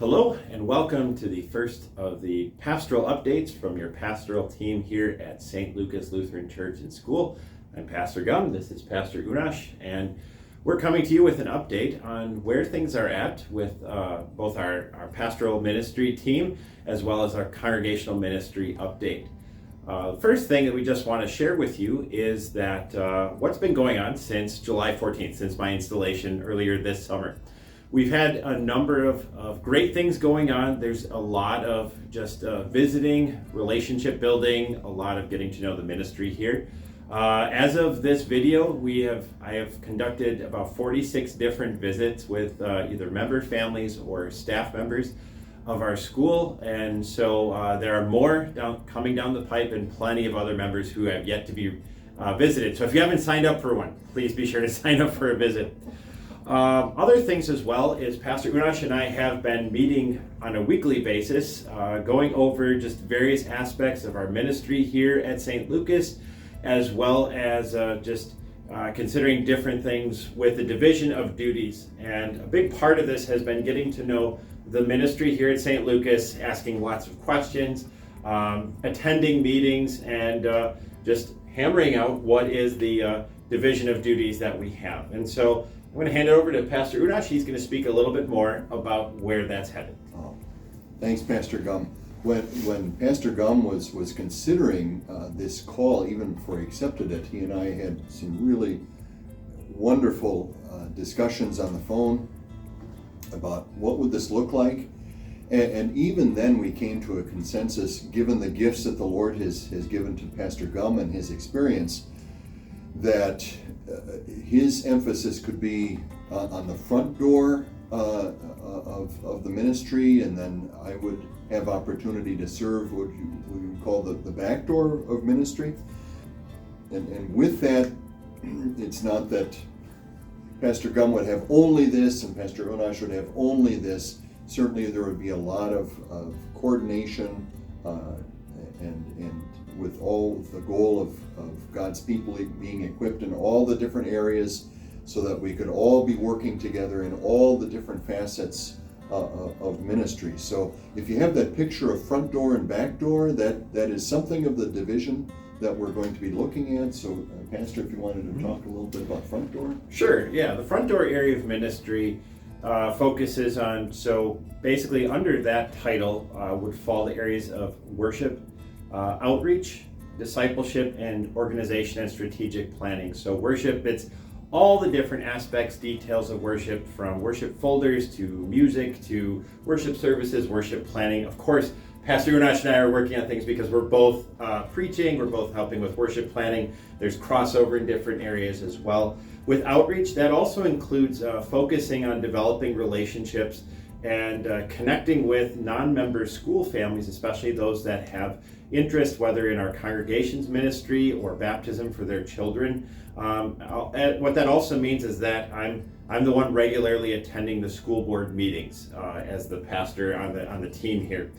Hello and welcome to the first of the pastoral updates from your pastoral team here at St. Lucas Lutheran Church and School. I'm Pastor Gumm, this is Pastor Unash, and we're coming to you with an update on where things are at with both our pastoral ministry team as well as our congregational ministry update. First thing that we just want to share with you is that what's been going on since July 14th, since my installation earlier this summer. We've had a number of great things going on. There's a lot of just visiting, relationship building, a lot of getting to know the ministry here. As of this video, I have conducted about 46 different visits with either member families or staff members of our school, and so there are more coming down the pipe and plenty of other members who have yet to be visited. So if you haven't signed up for one, please be sure to sign up for a visit. Other things as well is Pastor Unash and I have been meeting on a weekly basis, going over just various aspects of our ministry here at St. Lucas, as well as just considering different things with the division of duties. And a big part of this has been getting to know the ministry here at St. Lucas, asking lots of questions, attending meetings, and just hammering out what is the division of duties that we have. And so I'm going to hand it over to Pastor Unash. He's going to speak a little bit more about where that's headed. Thanks, Pastor Gumm. When Pastor Gumm was considering this call, even before he accepted it, he and I had some really wonderful discussions on the phone about what would this look like. And even then we came to a consensus, given the gifts that the Lord has given to Pastor Gumm and his experience, that his emphasis could be on the front door of the ministry, and then I would have opportunity to serve what you would call the back door of ministry. And with that, it's not that Pastor Gumm would have only this and Pastor Unash would have only this. Certainly there would be a lot of coordination and with all the goal of God's people being equipped in all the different areas so that we could all be working together in all the different facets of ministry. So if you have that picture of front door and back door, that is something of the division that we're going to be looking at. So Pastor, if you wanted to talk a little bit about front door. Sure, yeah. The front door area of ministry focuses on, so basically under that title would fall the areas of worship, outreach, discipleship, and organization and strategic planning. So worship, it's all the different aspects, details of worship, from worship folders to music to worship services, worship planning. Of course, Pastor Unash and I are working on things because we're both preaching, we're both helping with worship planning. There's crossover in different areas as well. With outreach, that also includes focusing on developing relationships and connecting with non-member school families, especially those that have interest, whether in our congregation's ministry or baptism for their children. What that also means is that I'm the one regularly attending the school board meetings as the pastor on the team here.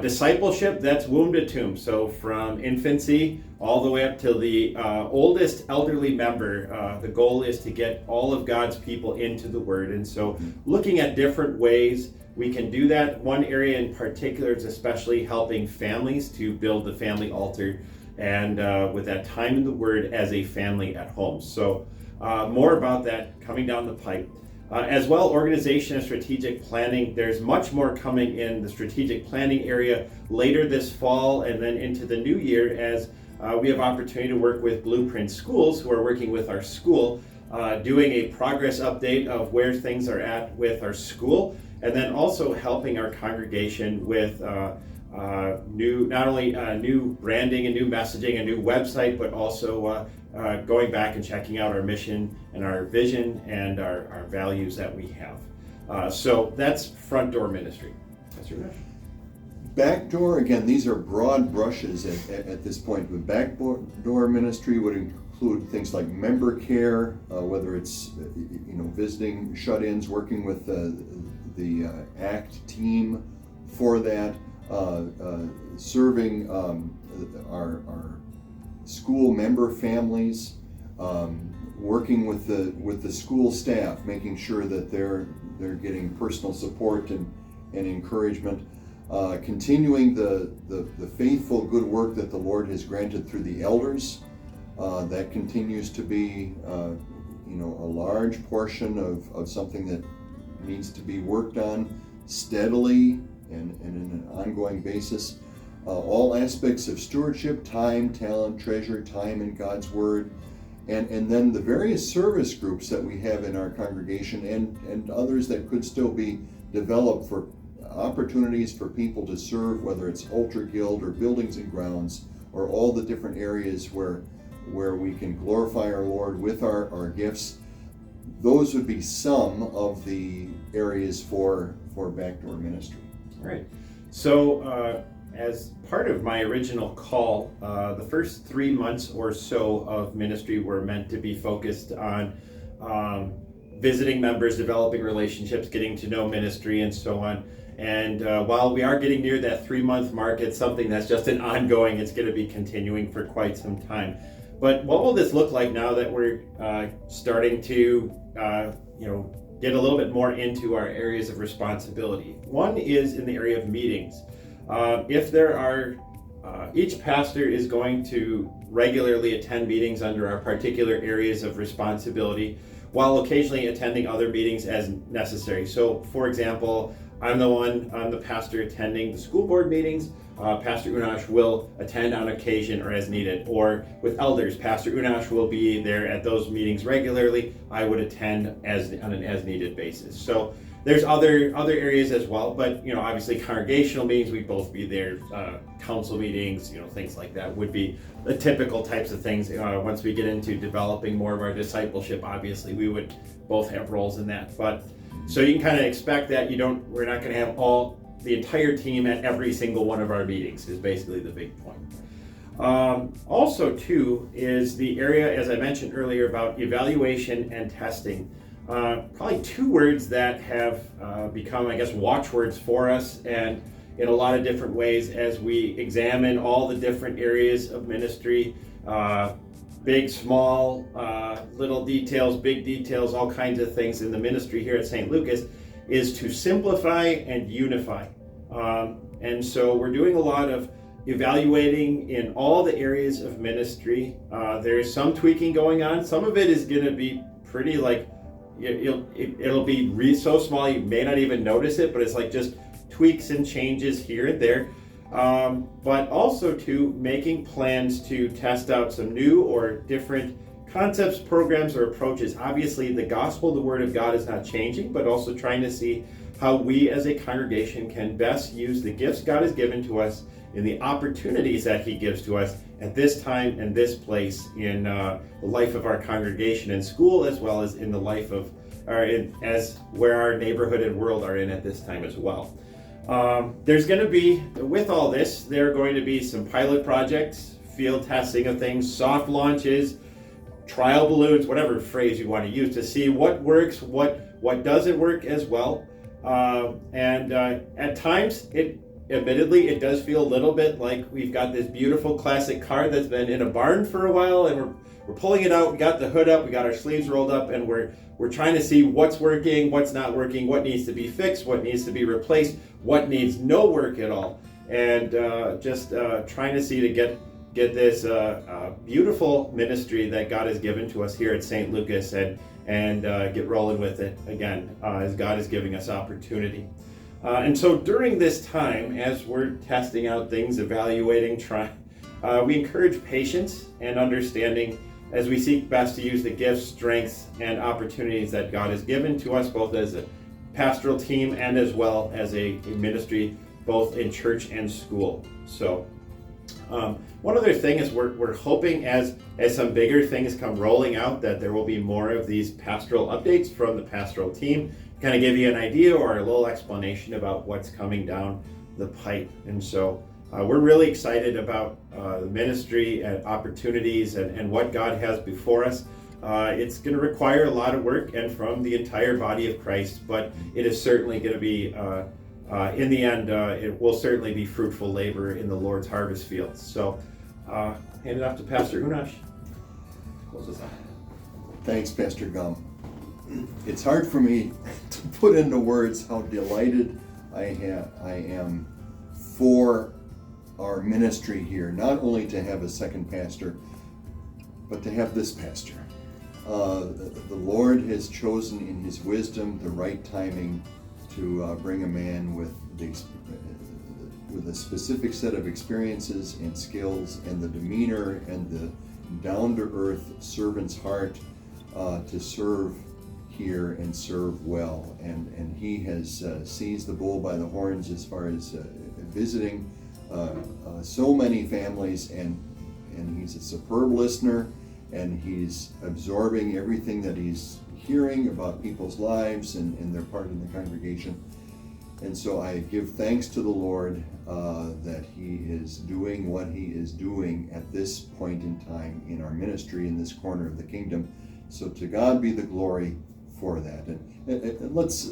Discipleship, that's womb to tomb, so from infancy all the way up till the oldest elderly member. The goal is to get all of God's people into the Word, and so looking at different ways we can do that. One area in particular is especially helping families to build the family altar, and with that time in the Word as a family at home. So more about that coming down the pipe. As well, organization and strategic planning. There's much more coming in the strategic planning area later this fall and then into the new year, as we have opportunity to work with Blueprint Schools, who are working with our school, doing a progress update of where things are at with our school, and then also helping our congregation with not only new branding and new messaging, a new website, but also going back and checking out our mission and our vision and our values that we have. So that's front door ministry. That's your question. Back door, again, these are broad brushes at this point. The back door ministry would include things like member care, whether it's visiting shut-ins, working with the ACT team for that, serving our school member families, working with the school staff, making sure that they're getting personal support and encouragement. Continuing the faithful good work that the Lord has granted through the elders. That continues to be a large portion of something that needs to be worked on steadily and in an ongoing basis. All aspects of stewardship, time, talent, treasure, time in God's Word, and then the various service groups that we have in our congregation and others that could still be developed for opportunities for people to serve, whether it's Altar Guild or Buildings and Grounds, or all the different areas where we can glorify our Lord with our gifts. Those would be some of the areas for backdoor ministry. All right. So as part of my original call, the first 3 months or so of ministry were meant to be focused on visiting members, developing relationships, getting to know ministry, and so on. And while we are getting near that 3-month mark, it's something that's just an ongoing, it's going to be continuing for quite some time. But what will this look like now that we're starting to get a little bit more into our areas of responsibility? One is in the area of meetings. If there are, each pastor is going to regularly attend meetings under our particular areas of responsibility, while occasionally attending other meetings as necessary. So, for example, I'm the pastor attending the school board meetings. Pastor Unash will attend on occasion or as needed. Or with elders, Pastor Unash will be there at those meetings regularly. I would attend on an as needed basis. So there's other areas as well, but obviously congregational meetings, we'd both be there. Council meetings, things like that would be the typical types of things. Once we get into developing more of our discipleship, obviously we would both have roles in that. But so you can kind of expect that we're not going to have the entire team at every single one of our meetings is basically the big point. Also, too, is the area, as I mentioned earlier, about evaluation and testing. Probably 2 words that have become, I guess, watchwords for us, and in a lot of different ways as we examine all the different areas of ministry, big, small, little details, big details, all kinds of things in the ministry here at St. Lucas, is to simplify and unify. And so we're doing a lot of evaluating in all the areas of ministry. There's some tweaking going on. Some of it is going to be pretty it'll be so small you may not even notice it, but it's like just tweaks and changes here and there. But also to making plans to test out some new or different concepts, programs, or approaches. Obviously, the gospel, the word of God, is not changing, but also trying to see how we as a congregation can best use the gifts God has given to us in the opportunities that He gives to us at this time and this place in the life of our congregation and school, as well as in the life of where our neighborhood and world are in at this time as well. There's going to be, with all this, there are going to be some pilot projects, field testing of things, soft launches, trial balloons, whatever phrase you want to use, to see what works, what doesn't work as well. And at times, admittedly, it does feel a little bit like we've got this beautiful classic car that's been in a barn for a while, and we're pulling it out. We got the hood up, we got our sleeves rolled up, and we're trying to see what's working, what's not working, what needs to be fixed, what needs to be replaced, what needs no work at all, and just trying to see to get this beautiful ministry that God has given to us here at St. Lucas and get rolling with it again as God is giving us opportunity. And so during this time, as we're testing out things, evaluating, we encourage patience and understanding as we seek best to use the gifts, strengths, and opportunities that God has given to us, both as a pastoral team and as well as a ministry, both in church and school. So one other thing is we're hoping as some bigger things come rolling out that there will be more of these pastoral updates from the pastoral team, kind of give you an idea or a little explanation about what's coming down the pipe. And so we're really excited about the ministry and opportunities and what God has before us. It's going to require a lot of work and from the entire body of Christ, but it is certainly going to be, in the end, it will certainly be fruitful labor in the Lord's harvest fields. So hand it off to Pastor Unash. Close this out. Thanks, Pastor Gumm. It's hard for me to put into words how delighted I am for our ministry here, not only to have a second pastor, but to have this pastor. The Lord has chosen in His wisdom the right timing to bring a man with a specific set of experiences and skills and the demeanor and the down-to-earth servant's heart to serve here and serve well. And he has seized the bull by the horns as far as visiting so many families, and he's a superb listener, and he's absorbing everything that he's hearing about people's lives and their part in the congregation. And so I give thanks to the Lord that He is doing what He is doing at this point in time in our ministry in this corner of the kingdom. So to God be the glory for that. And let's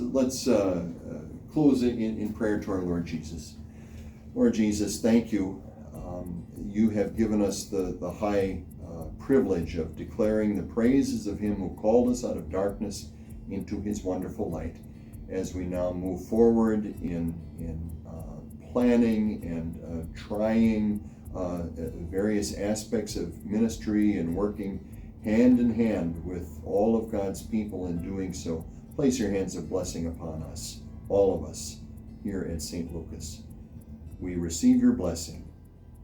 close it in prayer to our Lord Jesus. Lord Jesus, thank you. You have given us the high privilege of declaring the praises of Him who called us out of darkness into His wonderful light. As we now move forward in planning and trying various aspects of ministry and working hand in hand with all of God's people in doing so, place your hands of blessing upon us, all of us, here at St. Lucas. We receive your blessing,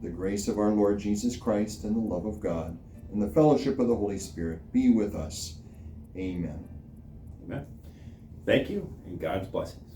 the grace of our Lord Jesus Christ and the love of God and the fellowship of the Holy Spirit be with us. Amen. Amen. Thank you, and God's blessings.